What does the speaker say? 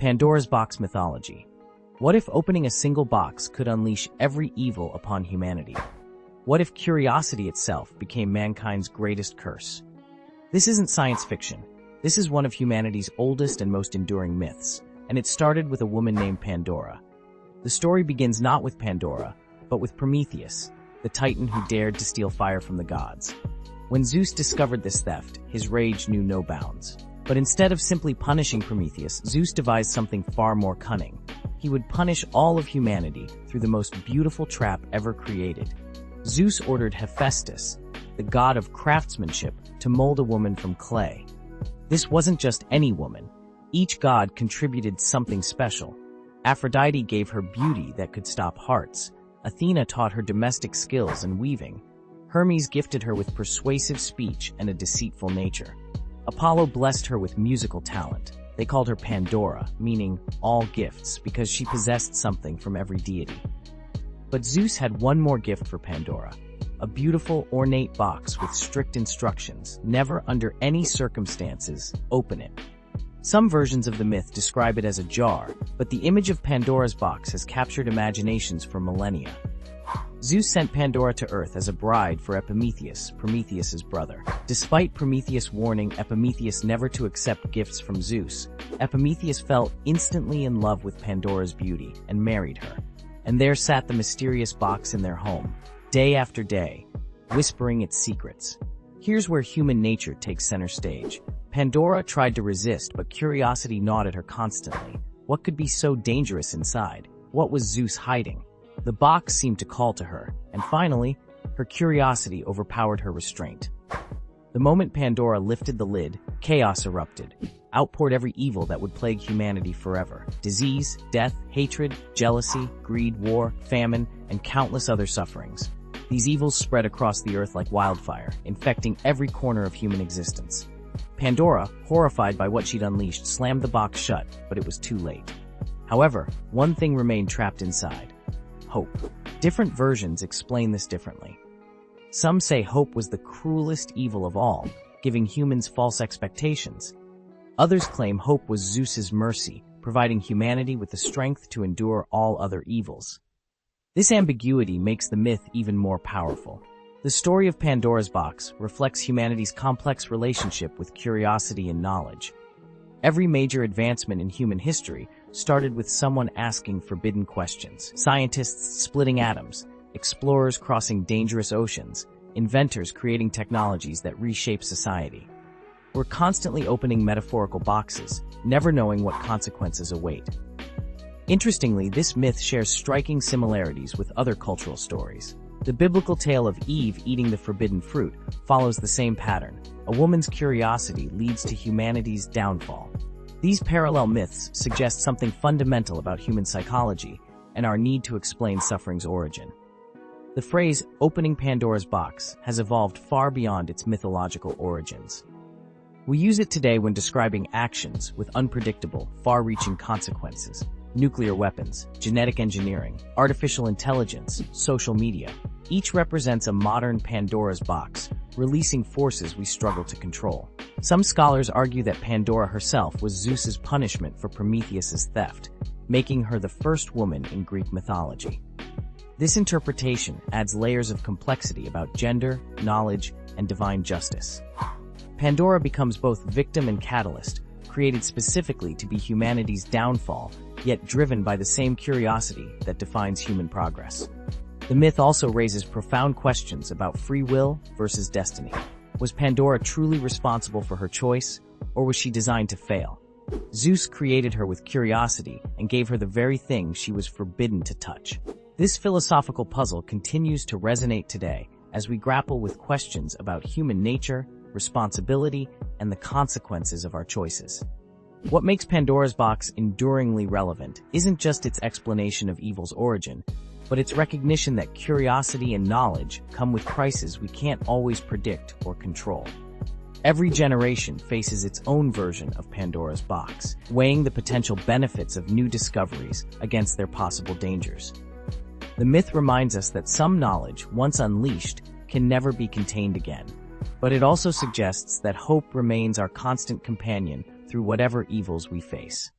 Pandora's box mythology. What if opening a single box could unleash every evil upon humanity? What if curiosity itself became mankind's greatest curse? This isn't science fiction. This is one of humanity's oldest and most enduring myths, and it started with a woman named Pandora. The story begins not with Pandora, but with Prometheus, the titan who dared to steal fire from the gods. When Zeus discovered this theft, his rage knew no bounds. But instead of simply punishing Prometheus, Zeus devised something far more cunning. He would punish all of humanity through the most beautiful trap ever created. Zeus ordered Hephaestus, the god of craftsmanship, to mold a woman from clay. This wasn't just any woman. Each god contributed something special. Aphrodite gave her beauty that could stop hearts. Athena taught her domestic skills and weaving. Hermes gifted her with persuasive speech and a deceitful nature. Apollo blessed her with musical talent. They called her Pandora, meaning all gifts, because she possessed something from every deity. But Zeus had one more gift for Pandora, a beautiful, ornate box with strict instructions: never under any circumstances open it. Some versions of the myth describe it as a jar, but the image of Pandora's box has captured imaginations for millennia. Zeus sent Pandora to Earth as a bride for Epimetheus, Prometheus's brother. Despite Prometheus warning Epimetheus never to accept gifts from Zeus, Epimetheus fell instantly in love with Pandora's beauty and married her. And there sat the mysterious box in their home, day after day, whispering its secrets. Here's where human nature takes center stage. Pandora tried to resist, but curiosity gnawed at her constantly. What could be so dangerous inside? What was Zeus hiding? The box seemed to call to her, and finally, her curiosity overpowered her restraint. The moment Pandora lifted the lid, chaos erupted, outpoured every evil that would plague humanity forever. Disease, death, hatred, jealousy, greed, war, famine, and countless other sufferings. These evils spread across the earth like wildfire, infecting every corner of human existence. Pandora, horrified by what she'd unleashed, slammed the box shut, but it was too late. However, one thing remained trapped inside: hope. Different versions explain this differently. Some say hope was the cruelest evil of all, giving humans false expectations. Others claim hope was Zeus's mercy, providing humanity with the strength to endure all other evils. This ambiguity makes the myth even more powerful. The story of Pandora's box reflects humanity's complex relationship with curiosity and knowledge. Every major advancement in human history started with someone asking forbidden questions. Scientists splitting atoms, explorers crossing dangerous oceans, inventors creating technologies that reshape society. We're constantly opening metaphorical boxes, never knowing what consequences await. Interestingly, this myth shares striking similarities with other cultural stories. The biblical tale of Eve eating the forbidden fruit follows the same pattern. A woman's curiosity leads to humanity's downfall. These parallel myths suggest something fundamental about human psychology and our need to explain suffering's origin. The phrase, opening Pandora's box, has evolved far beyond its mythological origins. We use it today when describing actions with unpredictable, far-reaching consequences: nuclear weapons, genetic engineering, artificial intelligence, social media. Each represents a modern Pandora's box, releasing forces we struggle to control. Some scholars argue that Pandora herself was Zeus's punishment for Prometheus's theft, making her the first woman in Greek mythology. This interpretation adds layers of complexity about gender, knowledge, and divine justice. Pandora becomes both victim and catalyst, created specifically to be humanity's downfall, yet driven by the same curiosity that defines human progress. The myth also raises profound questions about free will versus destiny. Was Pandora truly responsible for her choice, or was she designed to fail? Zeus created her with curiosity and gave her the very thing she was forbidden to touch. This philosophical puzzle continues to resonate today as we grapple with questions about human nature, responsibility, and the consequences of our choices. What makes Pandora's box enduringly relevant isn't just its explanation of evil's origin, but its recognition that curiosity and knowledge come with prices we can't always predict or control. Every generation faces its own version of Pandora's box, weighing the potential benefits of new discoveries against their possible dangers. The myth reminds us that some knowledge, once unleashed, can never be contained again. But it also suggests that hope remains our constant companion through whatever evils we face.